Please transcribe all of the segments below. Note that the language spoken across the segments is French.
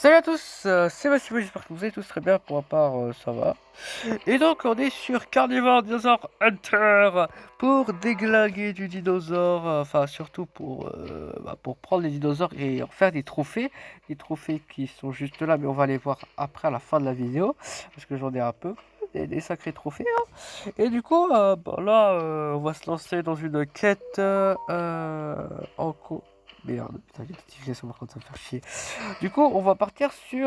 Salut à tous, c'est Massimo, j'espère que vous allez tous très bien, pour ma part ça va. Et donc on est sur Carnivore Dinosaur Hunter pour déglinguer du dinosaure, enfin surtout pour prendre les dinosaures et en faire des trophées qui sont juste là, mais on va les voir après à la fin de la vidéo, parce que j'en ai un peu, des sacrés trophées, hein. Et du coup, bon, là on va se lancer dans une quête en co... Merde, putain, les notifications par contre ça me fait chier. Du coup, on va partir ouais,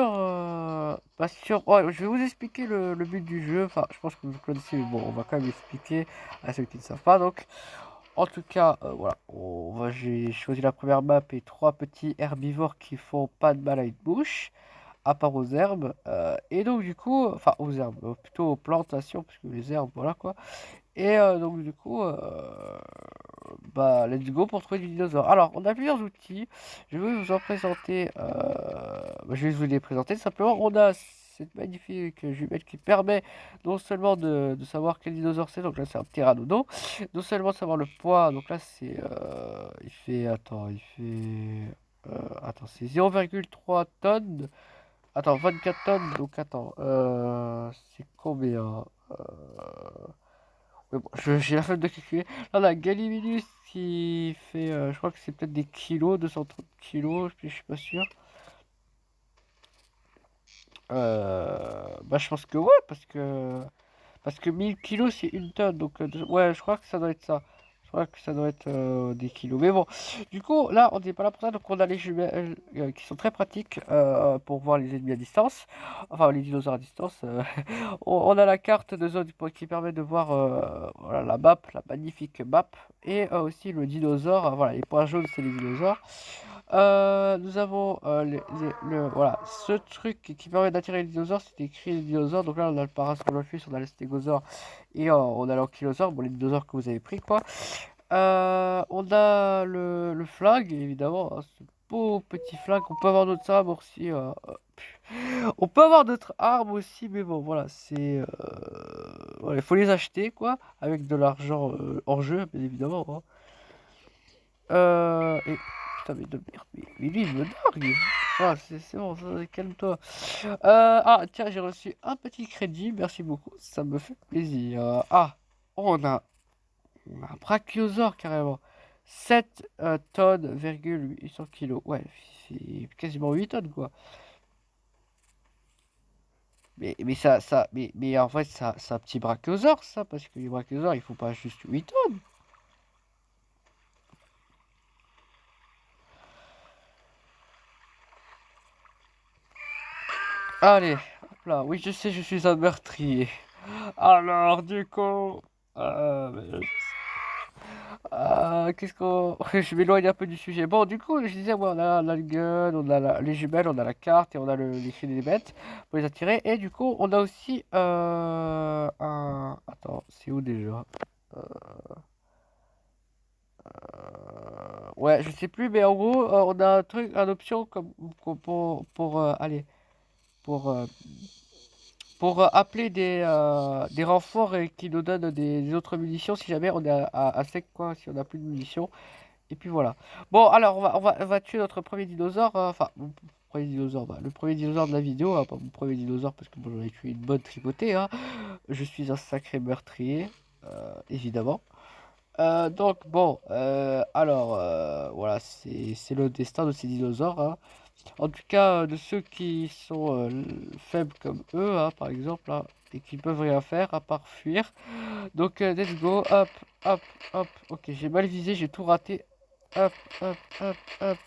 je vais vous expliquer le but du jeu. Enfin, je pense que vous connaissez, mais bon, on va quand même expliquer à ceux qui ne savent pas. Donc, en tout cas, voilà, j'ai choisi la première map et trois petits herbivores qui font pas de mal à une bouche, à part aux herbes. Et donc, du coup, enfin, aux herbes, plutôt aux plantations, parce que les herbes, voilà quoi. Et donc, du coup, bah, let's go pour trouver du dinosaure. Alors, on a plusieurs outils. Je vais vous en présenter. Je vais vous les présenter. Simplement, on a cette magnifique jumelle qui permet non seulement de savoir quel dinosaure c'est. Donc là, c'est un pteranodon. Non seulement de savoir le poids. Donc là, il fait. Attends, il fait. Attends, c'est 0,3 tonnes. Attends, 24 tonnes. Donc attends. C'est combien? Mais bon, j'ai la flemme de calculer. Là, on a Gallimimus qui fait, je crois que c'est peut-être des kilos, 230 kilos, je suis pas sûr. Bah, je pense que ouais, parce que 1000 kilos c'est une tonne, donc ouais, je crois que ça doit être ça. Je crois que ça doit être des kilos. Mais bon, du coup, là, on n'est pas là pour ça, donc on a les jumelles qui sont très pratiques pour voir les ennemis à distance, enfin les dinosaures à distance. On a la carte de zone qui permet de voir voilà, la map, la magnifique map, et aussi le dinosaure. Voilà, les points jaunes, c'est les dinosaures. Nous avons voilà, ce truc qui permet d'attirer les dinosaures, c'est écrit les dinosaures. Donc là, on a le Parasaurolophus, on a le Stégosaure et on a l'Ankylosaure, bon, les dinosaures que vous avez pris, quoi. On a le flingue, évidemment, hein, ce beau petit flingue. On peut avoir d'autres armes aussi. On peut avoir d'autres armes aussi, mais bon, voilà, voilà, il faut les acheter, quoi, avec de l'argent en jeu, bien évidemment, hein. Et... Putain, mais de merde, mais lui, il me nargue. Ah, c'est bon, calme-toi. Ah, tiens, j'ai reçu un petit crédit, merci beaucoup, ça me fait plaisir. Oh, on a un brachiosaure, carrément. 7 tonnes, 800 kilos. Ouais, c'est quasiment 8 tonnes, quoi. Mais en fait, ça, c'est un petit brachiosaure, ça, parce que les brachiosaures, il faut pas juste 8 tonnes. Allez, hop là. Oui, je sais, je suis un meurtrier. Alors, du coup, qu'est-ce qu'on... Je m'éloigne un peu du sujet. Bon, du coup, je disais, ouais, on a le gun, on a les jumelles, on a la carte et on a les cris des bêtes pour les attirer. Et du coup, on a aussi un... Attends, c'est où déjà? Euh, Ouais, je sais plus, mais en gros, on a un truc, une option pour, euh, pour appeler des renforts et qui nous donnent des autres munitions si jamais on est à sec, quoi, si on n'a plus de munitions. Et puis voilà. Bon, alors on va tuer notre premier dinosaure. Enfin, mon premier dinosaure, bah, le premier dinosaure de la vidéo, hein, pas mon premier dinosaure parce que bon, j'en ai tué une bonne tripotée, hein. Je suis un sacré meurtrier, évidemment. Donc bon, alors voilà, c'est le destin de ces dinosaures, hein. En tout cas, de ceux qui sont faibles comme eux, hein, par exemple, hein, et qui peuvent rien faire à part fuir. Donc, let's go. Hop, hop, hop. Ok, j'ai mal visé, j'ai tout raté. Hop, hop, hop, hop,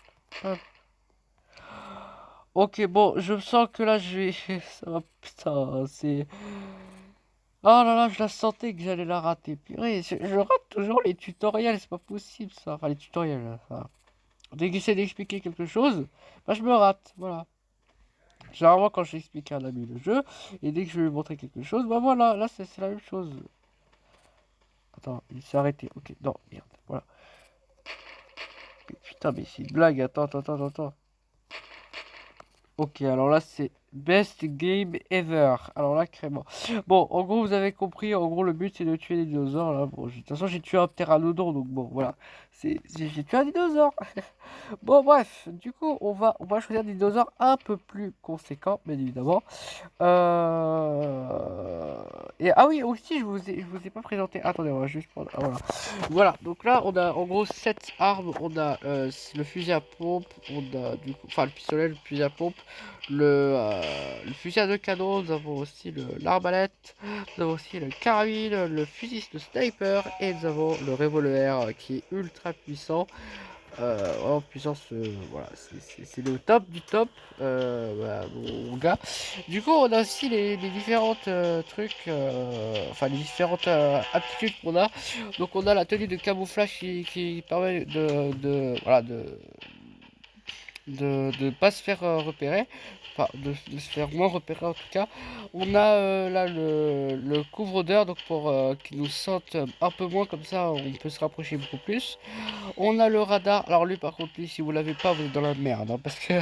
hop. Ok, bon, je sens que là, je vais... Ça va, putain, c'est... Oh là là, je la sentais que j'allais la rater. Purée, je rate toujours les tutoriels, c'est pas possible, ça. Enfin, les tutoriels, enfin... Dès que j'essaie d'expliquer quelque chose, bah, je me rate, voilà. Généralement, quand j'explique à un ami le jeu, et dès que je vais lui montrer quelque chose, bah voilà, là, c'est la même chose. Attends, il s'est arrêté. Ok, non, merde, voilà. Putain, mais c'est une blague. Attends. Ok, alors là, c'est Best Game Ever. Alors là, carrément. Bon, en gros, vous avez compris. En gros, le but, c'est de tuer les dinosaures. Là. Bon, de toute façon, j'ai tué un pteranodon. Donc, bon, voilà. J'ai tué un dinosaure. Bon, bref. Du coup, on va choisir des dinosaures un peu plus conséquents, bien évidemment. Et ah oui, aussi, je vous ai pas présenté. Attendez, on va juste prendre. Ah, voilà. Voilà, donc là, on a en gros 7 armes. On a le fusil à pompe, on a enfin le pistolet, le fusil à pompe, le fusil à deux canons. Nous avons aussi l'arbalète, nous avons aussi le carabine, le fusil de sniper, et nous avons le revolver qui est ultra puissant. En puissance, voilà, c'est le top du top, voilà, mon gars. Du coup, on a aussi les différentes trucs, enfin les différentes aptitudes qu'on a. Donc, on a la tenue de camouflage qui permet voilà, de pas se faire repérer, enfin de se faire moins repérer en tout cas. On a là le couvre-odeur, donc pour qu'ils nous sentent un peu moins, comme ça on peut se rapprocher beaucoup plus. On a le radar. Alors lui par contre, lui, si vous l'avez pas, vous êtes dans la merde, hein, parce que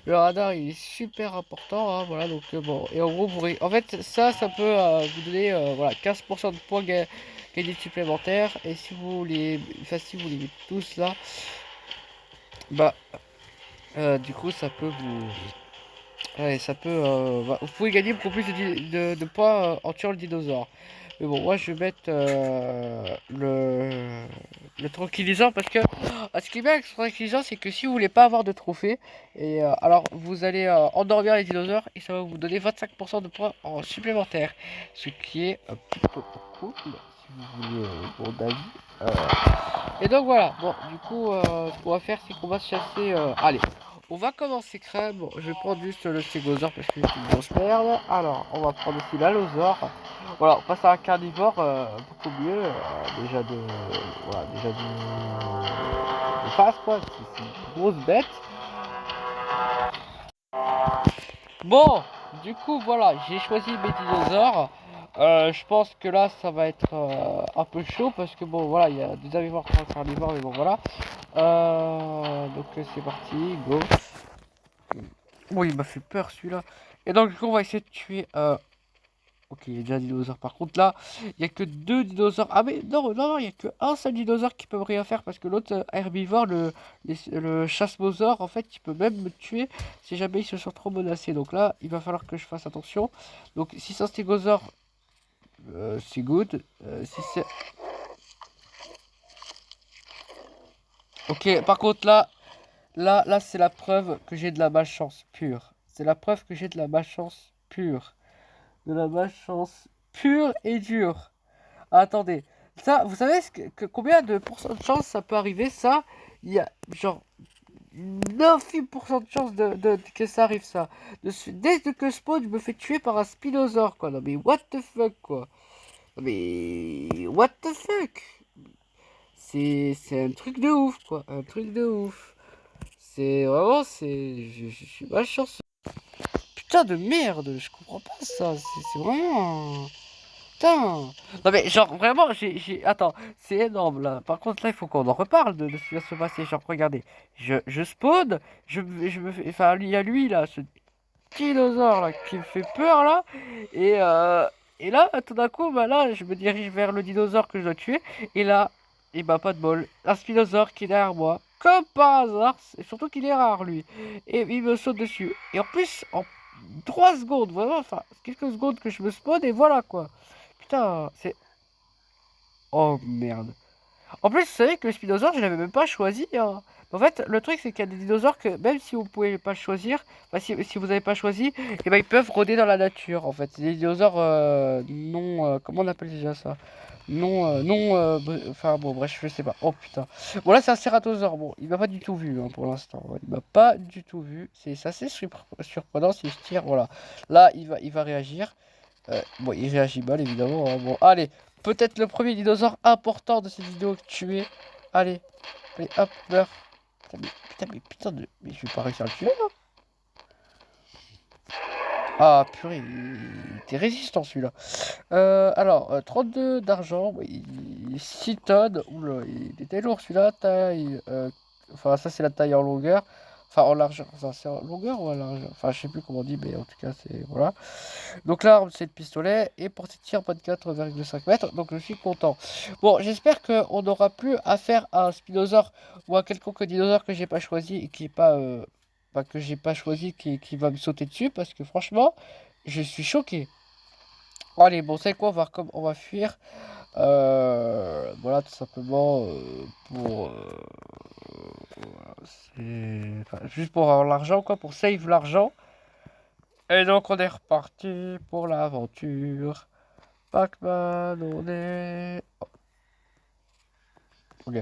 le radar il est super important, hein, voilà. Donc bon, et en gros en fait ça peut vous donner voilà 15% de points gagnés supplémentaires. Et si vous les enfin, si vous les mettez tous là, bah du coup ça peut vous ouais, ça peut vous pouvez gagner beaucoup plus de points en tuant le dinosaure. Mais bon, moi je vais mettre le tranquillisant, parce que ce qui est bien avec ce tranquillisant, c'est que si vous voulez pas avoir de trophée, et alors vous allez endormir les dinosaures et ça va vous donner 25% de points en supplémentaire. Ce qui est plutôt cool, si vous voulez mon avis. Et donc voilà, bon, du coup, ce qu'on va faire, c'est qu'on va se chasser. Allez, on va commencer crème. Bon, je vais prendre juste le stégosaure parce que c'est une grosse merde. Alors, on va prendre aussi l'allosaure. Voilà, on passe à un carnivore beaucoup mieux. Voilà, déjà de face, quoi. C'est une grosse bête. Bon, du coup, voilà, j'ai choisi mes dinosaures. Je pense que là, ça va être un peu chaud parce que bon, voilà, il y a des herbivores, des carnivores, mais bon, voilà. Donc c'est parti, go. Oh, il m'a fait peur celui-là. Et donc, du coup, on va essayer de tuer. Ok, il y a déjà un dinosaure. Par contre, là, il n'y a que deux dinosaures. Ah, mais non, non, non, il n'y a que un seul dinosaure qui peut rien faire parce que l'autre herbivore, le chasse-mosaure, en fait, il peut même me tuer si jamais ils se sont trop menacés. Donc là, il va falloir que je fasse attention. Donc, si c'est un stégosaure, c'est good. Si c'est. Ok, par contre, là, c'est la preuve que j'ai de la malchance pure. C'est la preuve que j'ai de la malchance pure. De la malchance pure et dure. Ah, attendez, ça, vous savez combien de pourcents de chance ça peut arriver? Ça, il y a genre 98% de chance que ça arrive, ça. Dès que je spawn, je me fais tuer par un spinosaure, quoi. Non mais what the fuck, quoi. Non mais what the fuck. C'est un truc de ouf, quoi. Un truc de ouf. C'est vraiment, je suis malchanceux. Putain de merde, je comprends pas ça. C'est vraiment. Putain! Non mais genre vraiment, Attends, c'est énorme là. Par contre là, il faut qu'on en reparle de ce qui va se passer. Genre regardez, je spawn, je me fais... Enfin, il y a lui là, ce dinosaure là, qui me fait peur là. Et là, tout d'un coup, bah là, je me dirige vers le dinosaure que je dois tuer. Et là, il m'a pas de bol. Un spinosaure qui est derrière moi. Comme par hasard, et surtout qu'il est rare lui. Et il me saute dessus. Et en plus, en 3 secondes, vraiment, enfin, quelques secondes que je me spawn et voilà quoi. Putain, c'est... Oh merde. En plus, vous savez que le spinosaure, je l'avais même pas choisi, hein. En fait, le truc, c'est qu'il y a des dinosaures que, même si vous pouvez pas le choisir, bah, si vous n'avez pas choisi, et ben, ils peuvent rôder dans la nature, en fait. C'est des dinosaures non... comment on appelle déjà ça? Non... enfin, bon, bref, je sais pas. Oh putain. Bon, là, c'est un cératosaure. Bon, il m'a pas du tout vu, hein, pour l'instant. Ouais, il m'a pas du tout vu. C'est assez surprenant si je tire, voilà. Là, il va réagir. Bon, il réagit mal, évidemment, hein. Bon, allez. Peut-être le premier dinosaure important de cette vidéo tué. Allez. Allez, hop, meurs. Mais je vais pas réussir à le tuer, là. Ah, purée, il était résistant, celui-là. Alors, 32 d'argent. Oui, 6 tonnes. Oula, il était lourd, celui-là. Taille... enfin, ça, c'est la taille en longueur. Enfin, en largeur, ça, c'est en longueur ou en largeur? Enfin, je sais plus comment on dit, mais en tout cas, c'est. Voilà. Donc l'arme, c'est le pistolet, et portée de tir 24,5 mètres, donc je suis content. Bon, j'espère qu'on n'aura plus affaire à un spinosaure ou à quelconque dinosaure que j'ai pas choisi et qui est pas. Bah, que j'ai pas choisi, qui va me sauter dessus, parce que franchement, je suis choqué. Allez, bon, c'est quoi, on va fuir. Voilà, tout simplement pour. Enfin, juste pour avoir l'argent, quoi, pour save l'argent. Et donc, on est reparti pour l'aventure. Pac-Man, on est. Ok.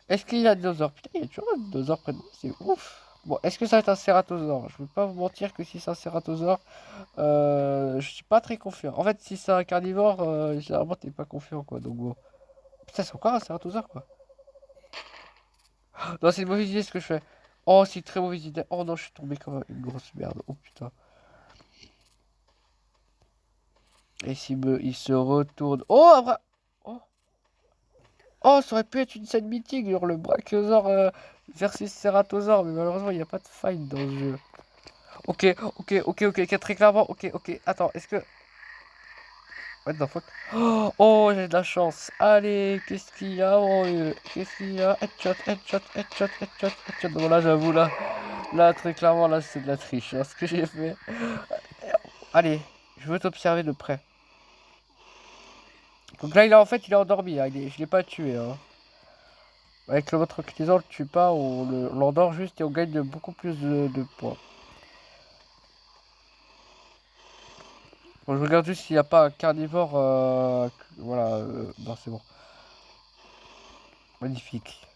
Est-ce qu'il y a un dinosaure? Putain, il y a toujours un dinosaure près de moi, c'est ouf. Bon, est-ce que ça va être un cératosaure? Je ne vais pas vous mentir que si c'est un cératosaure, je suis pas très confiant. En fait, si c'est un carnivore, généralement, t'es pas confiant, quoi. Donc bon. Putain, c'est encore un cératosaure, quoi. Non, c'est une mauvaise idée ce que je fais. Oh, c'est une très mauvaise idée. Oh non, je suis tombé comme une grosse merde. Oh putain. Et il se retourne. Oh, un bras. Oh. Oh, ça aurait pu être une scène mythique, genre le brachiosaure versus cératosaure, mais malheureusement, il n'y a pas de fight dans le jeu. Ok, ok, très clairement. Ok, ok. Attends, est-ce que. What the fuck? Oh, oh, j'ai de la chance. Allez, qu'est-ce qu'il y a? Oh, qu'est-ce qu'il y a? Headshot, headshot, headshot, headshot, headshot. Bon, là, j'avoue, là, très clairement, là, c'est de la triche, hein, ce que j'ai fait. Allez, je veux t'observer de près. Donc là, en fait, il est endormi, hein, je l'ai pas tué, hein. Avec le votre client, on le tue pas, l'endort juste et on gagne beaucoup plus de points. Bon, je regarde juste s'il n'y a pas un carnivore. Voilà, non, c'est bon. Magnifique.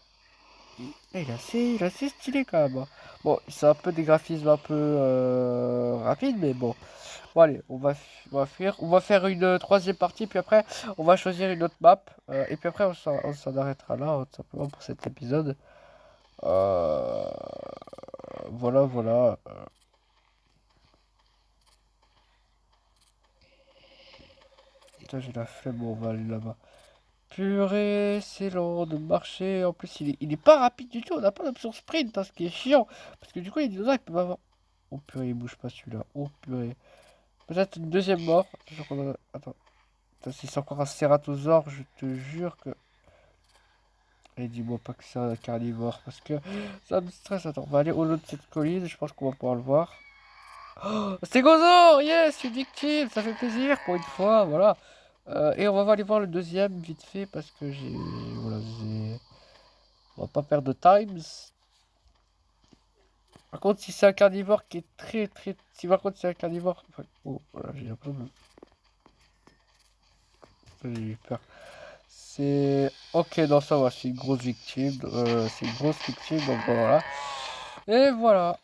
Et il est assez stylé quand même, hein. Bon, c'est un peu des graphismes un peu rapides, mais bon. Bon, allez, on va fuir. On va faire une troisième partie, puis après, on va choisir une autre map. Et puis après, on s'en arrêtera là, hein, tout simplement pour cet épisode. Euh, voilà, voilà. Putain, j'ai la flemme, bon, on va aller là-bas. Purée, c'est long de marcher. En plus, il est pas rapide du tout. On n'a pas l'option sprint, hein, ce qui est chiant. Parce que du coup, les dinosaures, ils peuvent avoir. Oh purée, il bouge pas celui-là. Oh purée. Peut-être une deuxième mort. Attends. Putain, si c'est encore un cératosaure, je te jure que. Et dis-moi pas que c'est un carnivore. Parce que ça me stresse. Attends, on va aller au haut de cette colline. Je pense qu'on va pouvoir le voir. Oh, Stégosaure! Yes, une victime! Ça fait plaisir pour une fois. Voilà. Et on va aller voir le deuxième vite fait parce que j'ai. Voilà, on va pas perdre de times. Par contre, si c'est un carnivore qui est très très. Si par contre c'est un carnivore. Enfin, oh, voilà, j'ai un peu. J'ai eu peur. C'est. Ok, non, ça va, c'est une grosse victime. C'est une grosse victime, donc voilà. Et voilà.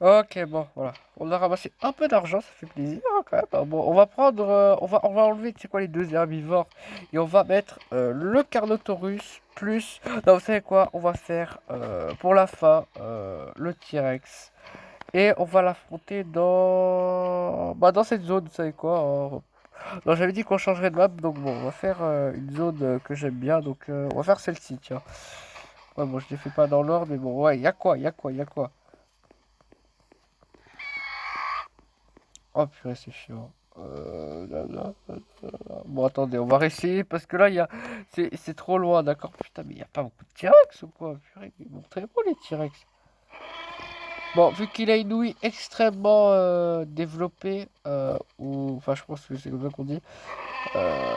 Ok, bon, voilà. On a ramassé un peu d'argent, ça fait plaisir hein, quand même, hein. Bon, on va prendre. On va enlever, tu sais quoi, les deux herbivores. Et on va mettre le Carnotaurus plus. Non, vous savez quoi? On va faire pour la fin le T-Rex. Et on va l'affronter dans. Bah, dans cette zone, vous savez quoi, hein. Non, j'avais dit qu'on changerait de map, donc bon, on va faire une zone que j'aime bien. Donc, on va faire celle-ci, tiens. Ouais, bon, je ne les fais pas dans l'ordre, mais bon, ouais, y a quoi, y a quoi, y a quoi. Oh purée, c'est chiant. Bon, attendez, on va réessayer parce que là, c'est trop loin, d'accord? Putain, mais il n'y a pas beaucoup de T-Rex ou quoi? Purée, ils sont très beaux les T-Rex. Bon, vu qu'il a une ouïe extrêmement développée, ou enfin, je pense que c'est comme ça qu'on dit, euh,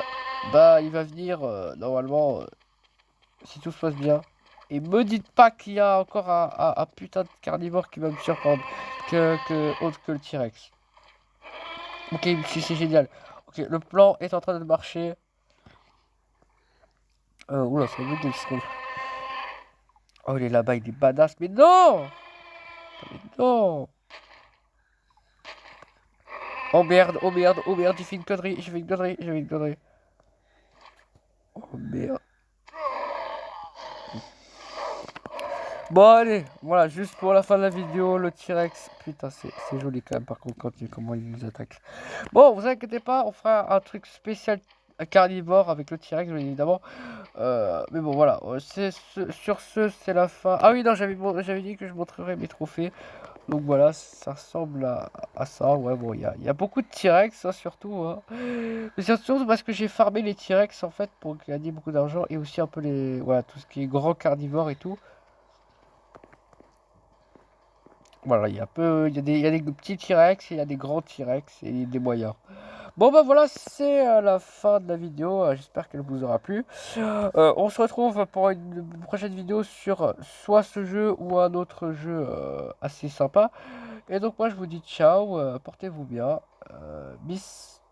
bah, il va venir normalement, si tout se passe bien. Et me dites pas qu'il y a encore un putain de carnivore qui va me surprendre autre que le T-Rex. Ok, c'est génial. Ok, le plan est en train de marcher. Oula, c'est une seconde. Oh, il est là-bas, il est badass. Mais non! Mais non! Oh merde, oh merde, oh merde, j'ai fait une connerie, j'ai fait une connerie, j'ai fait une connerie. Oh merde. Bon, allez, voilà, juste pour la fin de la vidéo, le T-Rex. Putain, c'est joli quand même, par contre, comment il nous attaque. Bon, vous inquiétez pas, on fera un truc spécial carnivore avec le T-Rex, bien évidemment. Mais bon, voilà. Sur ce, c'est la fin. Ah oui, non, j'avais dit que je montrerais mes trophées. Donc voilà, ça ressemble à ça. Ouais, bon, il y a beaucoup de T-Rex, hein, surtout. Hein. Mais c'est surtout parce que j'ai farmé les T-Rex, en fait, pour gagner beaucoup d'argent. Et aussi un peu les... Voilà, tout ce qui est grand carnivore et tout. Voilà, il y a des petits T-Rex, et il y a des grands T-Rex et des moyens. Bon bah voilà, c'est la fin de la vidéo. J'espère qu'elle vous aura plu. On se retrouve pour une prochaine vidéo sur soit ce jeu ou un autre jeu assez sympa. Et donc moi je vous dis ciao, portez-vous bien. Bis.